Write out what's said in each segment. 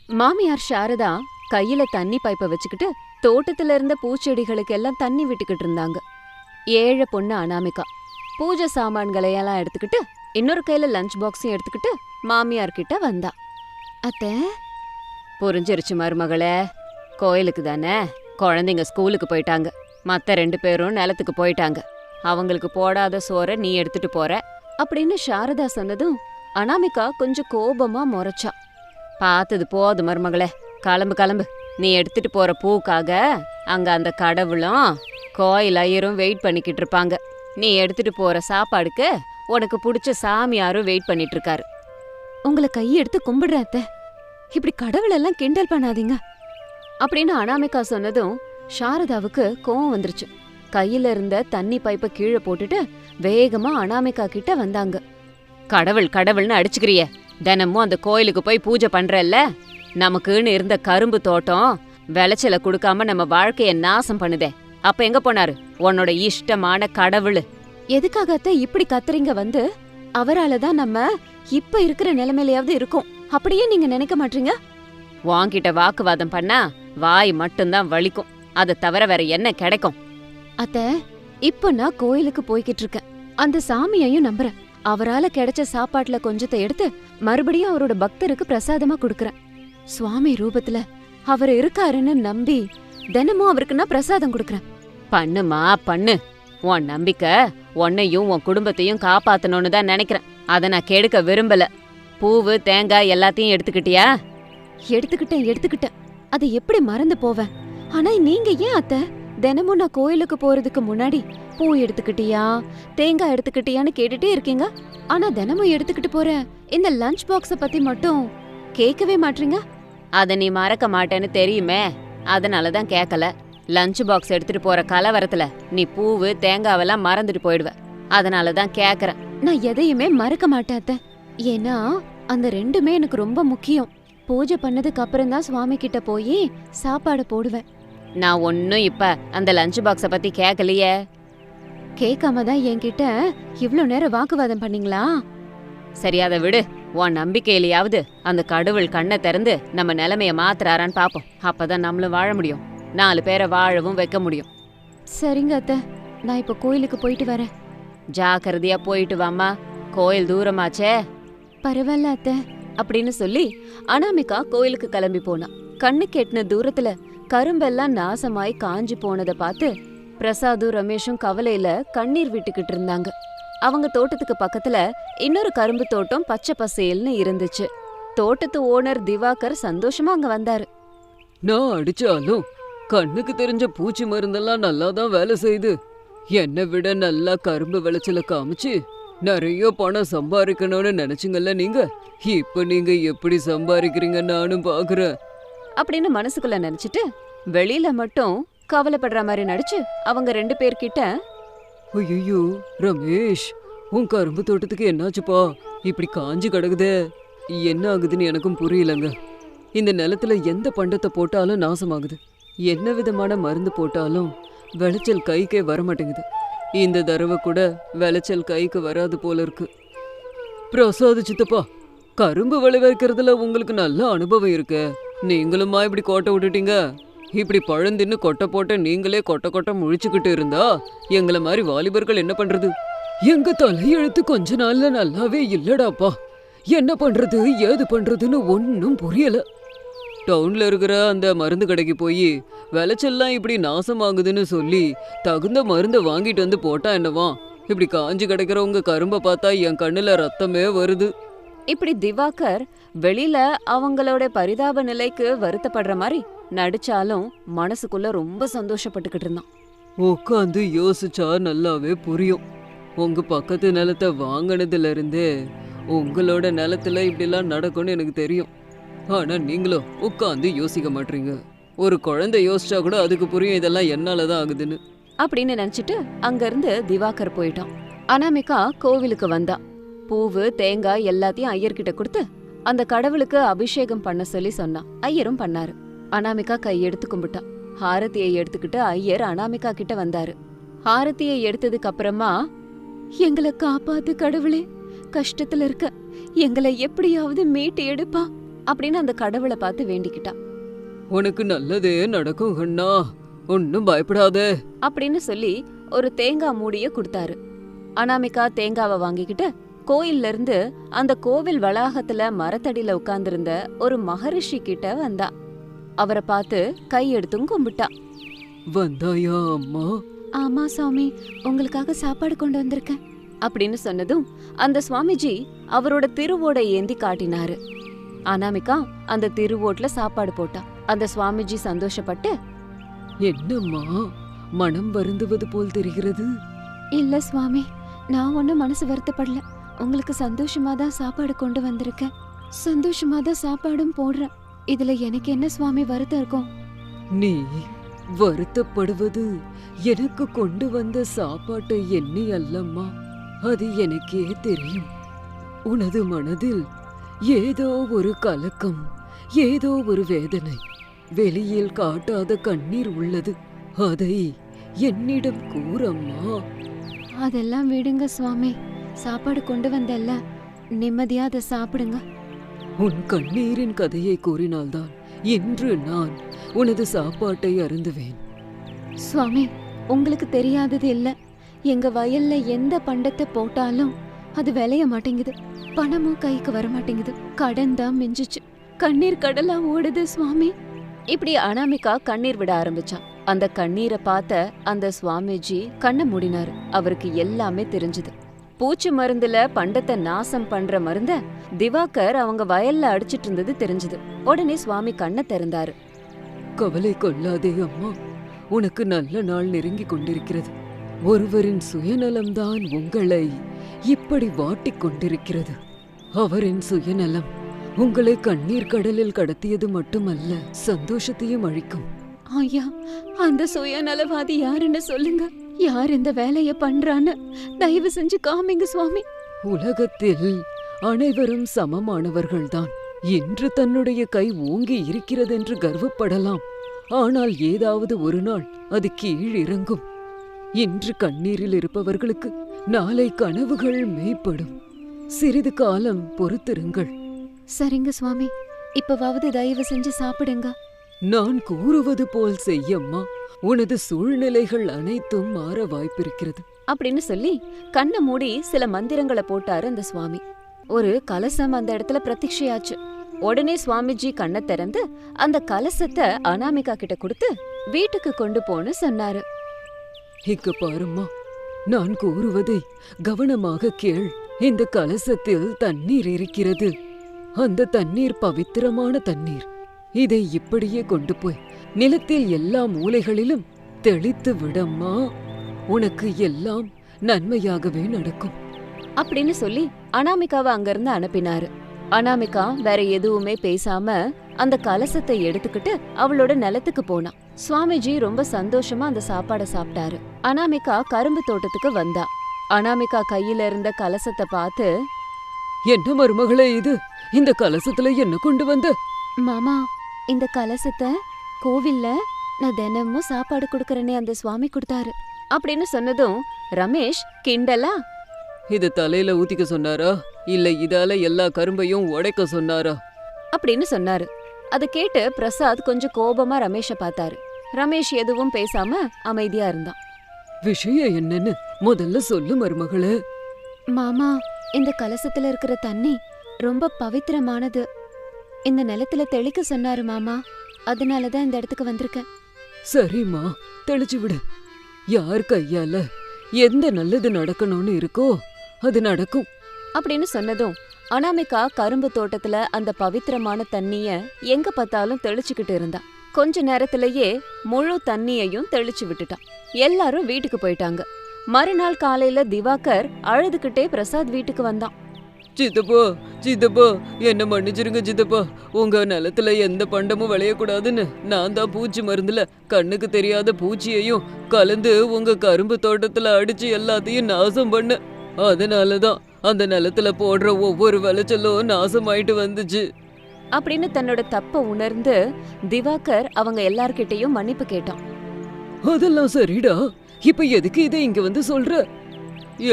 மாமியார் சாரதா கையில தண்ணி பைப்ப வச்சுக்கிட்டு தோட்டத்துல இருந்த பூச்செடிகளுக்கு எல்லாம் தண்ணி விட்டுக்கிட்டு இருந்தாங்க. ஏழை பொண்ணு அனாமிகா பூஜை சாமான்களை எல்லாம் எடுத்துக்கிட்டு இன்னொரு கையில லஞ்ச் பாக்ஸையும் எடுத்துக்கிட்டு மாமியார் கிட்ட வந்தா. அத்தை, புரிஞ்சிருச்சு மருமகளே, கோயிலுக்கு தானே. குழந்தைங்க ஸ்கூலுக்கு போயிட்டாங்க, மத்த 2 பேரும் நிலத்துக்கு போயிட்டாங்க. அவங்களுக்கு போடாத சோற நீ எடுத்துட்டு போற அப்படின்னு சாரதா சொன்னதும் அனாமிகா கொஞ்சம் கோபமா முறைச்சா. பார்த்தது போது மருமகளே, கிளம்பு கிளம்பு. நீ எடுத்துட்டு போற பூக்காக அங்க அந்த கடவுளும் கோயில் ஐயரும் வெயிட் பண்ணிக்கிட்டு இருப்பாங்க. நீ எடுத்துட்டு போற சாப்பாடுக்கு உனக்கு பிடிச்ச சாமியாரும் வெயிட் பண்ணிட்டு இருக்காரு. உங்களை கையெடுத்து கும்பிடுறேன் அத்தை, இப்படி கடவுள் எல்லாம் கிண்டல் பண்ணாதீங்க அப்படின்னு அனாமிகா சொன்னதும் சாரதாவுக்கு கோவம் வந்துருச்சு. கையில இருந்த தண்ணி பைப்பை கீழே போட்டுட்டு வேகமா அனாமிகா கிட்ட வந்தாங்க. கடவுள் கடவுள்னு அடிச்சுக்கிறிய, தினமும் அந்த கோயிலுக்கு போய் பூஜை பண்றல்ல. நமக்குன்னு இருந்த கரும்பு தோட்டம் விளைச்சல கொடுக்காம நம்ம வாழ்க்கைய நாசம் பண்ணுதே. அப்ப எங்க போனாரு உன்னோட இஷ்டமான கடவுள்? எதுக்காக அத்தை இப்படி கத்துறீங்க? வந்து அவராலதான் நம்ம இப்ப இருக்கிற நிலைமையிலயாவது இருக்கும், அப்படியே நீங்க நினைக்க மாட்டீங்க? வாங்கிட்ட வாக்குவாதம் பண்ணா வாய் மட்டும்தான் வலிக்கும், அதை தவிர வேற என்ன கிடைக்கும்? அத்தை, இப்ப நான் கோயிலுக்கு போய்கிட்டு இருக்கேன், அந்த சாமியையும் நம்புறேன். அவரால கிடைச்ச சாப்பாட்டுல கொஞ்சத்தை எடுத்து மறுபடியும் அவரோட பக்தருக்கு பிரசாதமா கொடுக்கறேன். சுவாமி ரூபத்துல அவர் இருக்காருன்னு நம்பி தினமும் அவருக்கு நான் பிரசாதம் கொடுக்கறேன். பண்ணுமா பண்ணு, உன் நம்பிக்கை உன்னையும் உன் குடும்பத்தையும் காப்பாத்தணும்னு தான் நினைக்கிறேன். அதை நான் கெடுக்க விரும்பல. பூவு தேங்காய் எல்லாத்தையும் எடுத்துக்கிட்டியா? எடுத்துக்கிட்டேன். அதை எப்படி மறந்து போவேன்? ஆனா நீங்க ஏன் அத்தை தினமும் நான் கோயிலுக்கு போறதுக்கு முன்னாடி பூ எடுத்துக்கிட்டியா தேங்காய் எடுத்துக்கிட்டியான்னு கேட்டுட்டே இருக்கீங்க? ஆனா தினமும் எடுத்துக்கிட்டு போற இந்த லஞ்ச் பாக்ஸ பத்தி மட்டும் கேட்கவே மாட்டீங்க. அத நீ மறக்க மாட்டேன்னு தெரியுமே, அதனாலதான் கேட்கல. லஞ்ச் பாக்ஸ் எடுத்துட்டு போற கலவரத்துல நீ பூவு தேங்காவெல்லாம் மறந்துட்டு போயிடுவ, அதனாலதான் கேக்குறேன். நான் எதையுமே மறக்க மாட்டேன் அத்தை, ஏன்னா அந்த 2மே எனக்கு ரொம்ப முக்கியம். பூஜை பண்ணதுக்கு அப்புறம் தான் சுவாமி கிட்ட போய் சாப்பாடு போடுவேன். நான் ஒன்னும் இப்ப அந்த லஞ்ச் பாக்ஸ பத்தி கேட்கலையே. கேட்காம தான் என்கிட்ட இவ்ளோ நேரம் வாக்குவாதம் பண்ணீங்களா? சரி, அதை விடு. உன் நம்பிக்கையிலையாவது அந்த கடவுள் கண்ணை திறந்து நம்ம நிலைமைய மாத்துறாரான்னு பாப்போம். அப்பதான் நம்மளும் வாழ முடியும், 4 பேரை வாழவும் வைக்க முடியும். சரிங்க அத்தை, நான் இப்ப கோயிலுக்கு போயிட்டு வரேன். ஜாக்கிரதையா போயிட்டு வாமா, கோயில் தூரமாச்சே. பரவாயில்ல அத்தை அப்படின்னு சொல்லி அனாமிகா கோயிலுக்கு கிளம்பி போனா. கண்ணு கெட்டின தூரத்துல கரும்பெல்லாம் நாசமாய் காஞ்சி போனதை பார்த்து பிரசாதும் ரமேஷும் கவலையில கண்ணீர் விட்டுக்கிட்டு இருந்தாங்க. அவங்க தோட்டத்துக்கு பக்கத்துல இன்னொரு கரும்பு தோட்டம் பச்சை பசேல்னு இருந்துச்சு. தோட்டத்து ஓனர் திவாகர் சந்தோஷமா அங்க வந்தாரு. நான் அடிச்சாலும் கண்ணுக்கு தெரிஞ்ச பூச்சி மருந்தெல்லாம் நல்லா தான் வேலை செய்யுது. என்னை விட நல்லா கரும்பு விளைச்சல காமிச்சு நிறைய பணம் சம்பாதிக்கணும்னு நினைச்சுங்கல்ல நீங்க. இப்ப நீங்க எப்படி சம்பாதிக்கிறீங்க நானும் பாக்குறேன் அப்படின்னு மனசுக்குள்ள நினைச்சிட்டு வெளியில மட்டும் கவலைப்படுற மாதிரி நடிச்சு அவங்க 2 பேர்கிட்ட, ஐயோ ரமேஷ், உன் கரும்பு தோட்டத்துக்கு என்னாச்சுப்பா? இப்படி காஞ்சி கிடக்குதே, என்ன ஆகுதுன்னு எனக்கும் புரியலங்க. இந்த நிலத்துல எந்த பண்டத்தை போட்டாலும் நாசமாகுது, என்ன விதமான மருந்து போட்டாலும் விளைச்சல் கைக்கே வரமாட்டேங்குது. இந்த தடவை கூட விளைச்சல் கைக்கு வராது போல இருக்கு. பிரசாத் சித்தப்பா, கரும்பு விளைவிக்கிறதுல உங்களுக்கு நல்ல அனுபவம் இருக்கு, நீங்களுமா இப்படி கோட்டை விட்டுட்டீங்க? இப்படி பழந்தின்னு கொட்டை போட்ட நீங்களே கொட்டை முழிச்சுக்கிட்டு இருந்தா எங்களை மாதிரி வாலிபர்கள் என்ன பண்றது? எங்க தலையெழுத்து கொஞ்ச நாள்ல நல்லாவே இல்லடாப்பா. என்ன பண்றது ஏது பண்றதுன்னு ஒன்னும் புரியல. டவுன்ல இருக்கிற அந்த மருந்து கடைக்கு போய் விளைச்செல்லாம் இப்படி நாசமாகுதுன்னு சொல்லி தகுந்த மருந்தை வாங்கிட்டு வந்து போட்டா என்னவா? இப்படி காஞ்சி கிடக்கிற உங்க கரும்பை பார்த்தா என் கண்ணுல ரத்தமே வருது. இப்படி திவாகர் வெளியில அவங்களோட பரிதாப நிலைக்கு வருத்தப்படுற மாதிரி நடிச்சாலும் மனசுக்குள்ள ரொம்ப சந்தோஷப்பட்டுக்கிட்டு இருந்தான். உட்காந்து யோசிச்சா நல்லாவே புரியும். உங்க பக்கத்து நிலத்தை வாங்கினதுல இருந்தே உங்களோட நிலத்துல இப்படிலாம் நடக்கும்னு எனக்கு தெரியும். ஆனா நீங்களும் உட்காந்து யோசிக்க மாட்டீங்க. ஒரு குழந்தை யோசிச்சா கூட அதுக்கு புரியும் இதெல்லாம் என்னாலதான் ஆகுதுன்னு அப்படின்னு நினைச்சிட்டு அங்க இருந்து திவாகர் போயிட்டான். அனாமிகா கோவிலுக்கு வந்தா. பூவு தேங்காய் எல்லாத்தையும் ஐயர்கிட்ட கொடுத்து அந்த கடவுளுக்கு அபிஷேகம் பண்ண சொல்லி சொன்னா. ஐயரும் பண்ணாரு. அனாமிகா கையெடுத்து கும்பிட்டா. ஹாரதியை எடுத்துக்கிட்டு ஐயர் அனாமிகா கிட்ட வந்தாரு. ஹாரதியை எடுத்ததுக்கு அப்புறமா, எங்களை காப்பாத்து கடவுளே, கஷ்டத்துல இருக்க எங்களை எப்படியாவது மீட்டு எடுப்பா அப்படின்னு அந்த கடவுளை பார்த்து வேண்டிக்கிட்டா. உனக்கு நல்லதே நடக்கும் கண்ணா, ஒன்னும் பயப்படாதே அப்படின்னு சொல்லி ஒரு தேங்காய் மூடிய கொடுத்தாரு. அனாமிகா தேங்காவை வாங்கிக்கிட்டு கோயில்ல இருந்து அந்த கோவில் வளாகத்துல மரத்தடியில உட்கார்ந்திருந்த ஒரு மகரிஷி கிட்ட வந்தா. அவரை பார்த்து கையெடுத்தும் கும்பிட்டா. வந்தாயா அம்மா? ஆமா சாமி, உங்களுக்காக சாப்பாடு கொண்டு வந்திருக்கேன் அப்படின்னு சொன்னதும் அந்த சுவாமிஜி அவரோட திருவோடை ஏந்தி காட்டினாரு. அனாமிகா அந்த திருவோட்ல சாப்பாடு போட்டா. அந்த சுவாமிஜி சந்தோஷப்பட்டு, என்னம்மா மனம் வருந்துவது போல் தெரிகிறது? இல்ல சுவாமி, நான் ஒன்னும் மனசு வருத்தப்படல. உங்களுக்கு சந்தோஷமா தான் சாப்பாடு கொண்டு வந்திருக்கேன். சந்தோஷமா தான் சாப்பாடும் போடுறேன். இதுல எனக்கு என்ன சுவாமி வருத்தம் இருக்கும்? நீ வருத்தப்படுவது எனக்கு கொண்டு வந்த சாப்பாட்டை எண்ணி அல்லம்மா, அது எனக்கே தெரியும். உனது மனதில் ஏதோ ஒரு கலக்கம், ஏதோ ஒரு வேதனை, வெளியில் காட்டாத கண்ணீர் உள்ளது. அதை என்னிடம் கூறம்மா. அதெல்லாம் விடுங்க சுவாமி, சாப்பாடு கொண்டு வந்தல்ல, நிம்மதியா அதை சாப்பிடுங்க. உன் கண்ணீரின் கதையை கூறினால்தான் இன்று நான் உனது சாப்பாட்டை அருந்துவேன். சுவாமி, உங்களுக்கு தெரியாதது இல்ல, எங்க வயல்ல எந்த பண்டத்தை போட்டாலும் அது விளைய மாட்டேங்குது. பணமும் கைக்கு வர மாட்டேங்குது. கடன் தான் மிஞ்சிச்சு. கண்ணீர் கடலா ஓடுது சுவாமி. இப்படி அனாமிகா கண்ணீர் விட ஆரம்பிச்சா. அந்த கண்ணீரை பார்த்த அந்த சுவாமிஜி கண்ணை மூடினாரு. அவருக்கு எல்லாமே தெரிஞ்சது. பூச்சி மருந்துல பண்டத்தை நாசம் பண்ற மருந்த திவாகர் அவங்க வயல்ல அடிச்சிட்டு இருந்தது தெரிஞ்சது. உடனே சுவாமி கண்ணை திறந்தாரு. கவலை கொள்ளாதே அம்மா, உனக்கு நல்ல நாள் நெருங்கி கொண்டிருக்கிறது. ஒருவரின் சுயநலம்தான் உங்களை இப்படி வாட்டிக் கொண்டிருக்கிறது. அவரின் சுயநலம் உங்களை கண்ணீர் கடலில் கடத்தியது மட்டுமல்ல, சந்தோஷத்தையும் அழிக்கும். ஐயா, அந்த சுயநலவாதி யாருன்னு சொல்லுங்க. யார் இந்த வேலைய பண்றான்னு தயவு செஞ்சு காமிங்க சுவாமி. உலகத்தில் அனைவரும் சமமானவர்கள்தான். இன்று தன்னுடைய கை ஓங்கி இருக்கிறதென்று கர்வப்படலாம். ஆனால் ஏதாவது ஒரு நாள் அது கீழ் இறங்கும். இன்று கண்ணீரில் இருப்பவர்களுக்கு நாளை கனவுகள் மெய்ப்படும். சிறிது காலம் பொறுத்திருங்கள். சரிங்க சுவாமி, இப்பவாவது தயவு செஞ்சு சாப்பிடுங்க. நான் கூறுவது போல் செய்யம்மா, உனது சூழ்நிலைகள் அனைத்தும் மாற வாய்ப்பிருக்கிறது அப்படின்னு சொல்லி கண்ணை மூடி சில மந்திரங்களை போட்டாரு அந்த சுவாமி. ஒரு கலசம் அந்த இடத்துல பிரத்யட்சையாச்சு. உடனே சுவாமிஜி கண்ணை திறந்து அந்த கலசத்தை அனாமிகா கிட்ட கொடுத்து வீட்டுக்கு கொண்டு போன்னு சொன்னாரு. இங்க பாரும்மா, நான் கூறுவதை கவனமாக கேள். இந்த கலசத்தில் தண்ணீர் இருக்கிறது. அந்த தண்ணீர் பவித்திரமான தண்ணீர். இதை இப்படியே கொண்டு போய் நிலத்தில் எல்லா மூலைகளிலும் தெளித்து விடம்மா. உனக்கு எல்லாம் நன்மையாகவே நடக்கும் அப்படின்னு சொல்லி அனாமிகாவை அங்கிருந்து அனுப்பினாரு. அனாமிகா வேற எதுவுமே பேசாம அந்த கலசத்தை எடுத்துக்கிட்டு அவளோட நிலத்துக்கு போனா. சுவாமிஜி ரொம்ப சந்தோஷமா அந்த சாப்பாடை சாப்பிட்டாரு. அனாமிகா கரும்பு தோட்டத்துக்கு வந்தா. அனாமிகா கையில இருந்த கலசத்தை பார்த்து, என்ன மருமகளே இது? இந்த கலசத்துல என்ன கொண்டு வந்த? மாமா, இந்த கலசத்தை கோவில்ல நான் தினமும் சாப்பாடு கொடுக்கறேனே அந்த சுவாமி கொடுத்தாரு அப்படின்னு சொன்னதும் ரமேஷ் கிண்டலா, இது தலையில ஊத்திக்க சொன்னாரா, இல்ல இதால எல்லா கரும்பையும் உடைக்க சொன்னாரா அப்படின்னு சொன்னாரு. அதை கேட்டு பிரசாத் கொஞ்சம் கோபமா ரமேஷை பார்த்தாரு. ரமேஷ் எதுவும் பேசாம அமைதியா இருந்தான். விஷயம் என்னன்னு முதல்ல சொல்லு மருமகளே. மாமா, இந்த கலசத்துல இருக்கிற தண்ணி ரொம்ப பவித்திரமானது. இந்த நிலத்துல தெளிக்க சொன்னாரு மாமா, அதனாலதான் இந்த இடத்துக்கு வந்திருக்கேன். சரிம்மா, தெளிச்சு விடு. யார் கையால எந்த நல்லது நடக்கணும்னு இருக்கோ அது நடக்கும் அப்படின்னு சொன்னதும் அனாமிகா கரும்பு தோட்டத்துல அந்த பவித்திரமான தண்ணிய எங்க பார்த்தாலும் தெளிச்சுக்கிட்டு இருந்தா. கொஞ்ச நேரத்திலேயே முழு தண்ணியையும் தெளிச்சு விட்டுட்டான். எல்லாரும் வீட்டுக்கு போயிட்டாங்க. மறுநாள் காலையில திவாகர் அழுதுகிட்டே பிரசாத் வீட்டுக்கு வந்தான். சித்தப்பா, சித்தப்பா, என்ன மன்னிச்சிருங்க சித்தப்பா. உங்க நிலத்துல எந்த பண்டமும் விளையக்கூடாதுன்னு நான் தான் பூச்சி மருந்துல கண்ணுக்கு தெரியாத பூச்சியையும் கலந்து உங்க கரும்பு தோட்டத்துல அடிச்சு எல்லாத்தையும் நாசம் பண்ண. அதனாலதான் அந்த நிலத்துல போடுற ஒவ்வொரு விளைச்சலும் நாசமாயிட்டு வந்துச்சு அப்படின்னு தன்னோட தப்ப உணர்ந்து திவாகர் அவங்க எல்லார்கிட்டயும் மன்னிப்பு கேட்டான். அதெல்லாம் சரிடா, இப்ப எதுக்கு இதை இங்க வந்து சொல்ற?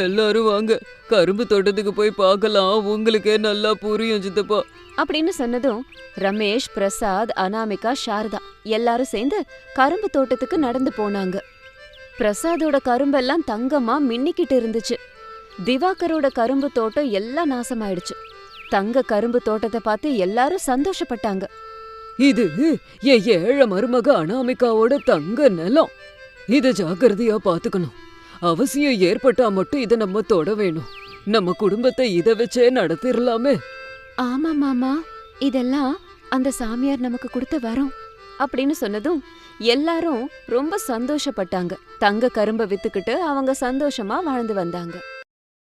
எல்லாரும் வாங்க, கரும்பு தோட்டத்துக்கு போய் பார்க்கலாம், உங்களுக்கே நல்லா புரியும் சித்தப்பா. அப்படின்னு சொன்னதும் ரமேஷ், பிரசாத், அனாமிகா, சாரதா எல்லாரும் சேர்ந்து கரும்பு தோட்டத்துக்கு நடந்து போனாங்க. பிரசாதோட கரும்பெல்லாம் தங்கமா மின்னிக்கிட்டு இருந்துச்சு. திவாகரோட கரும்பு தோட்டம் எல்லாம் நாசமாயிடுச்சு. தங்க கரும்பு தோட்டத்தை பார்த்து எல்லாரும் சந்தோஷப்பட்டாங்க. இது என் ஏழை மருமக அனாமிகாவோட தங்க நிலம். இத ஜாக்கிரதையா பாத்துக்கணும். அவசியம் ஏற்பட்டா மட்டும் இத நம்ம தொட வேணும். நம்ம குடும்பத்தை இத வச்சே நடத்திரலாமே. ஆமா மாமா, இதெல்லாம் அந்த சாமியார் நமக்கு கொடுத்த வரம் அப்படின்னு சொன்னதும் எல்லாரும் ரொம்ப சந்தோஷப்பட்டாங்க. தங்க கரும்பை வித்துக்கிட்டு அவங்க சந்தோஷமா வாழ்ந்து வந்தாங்க.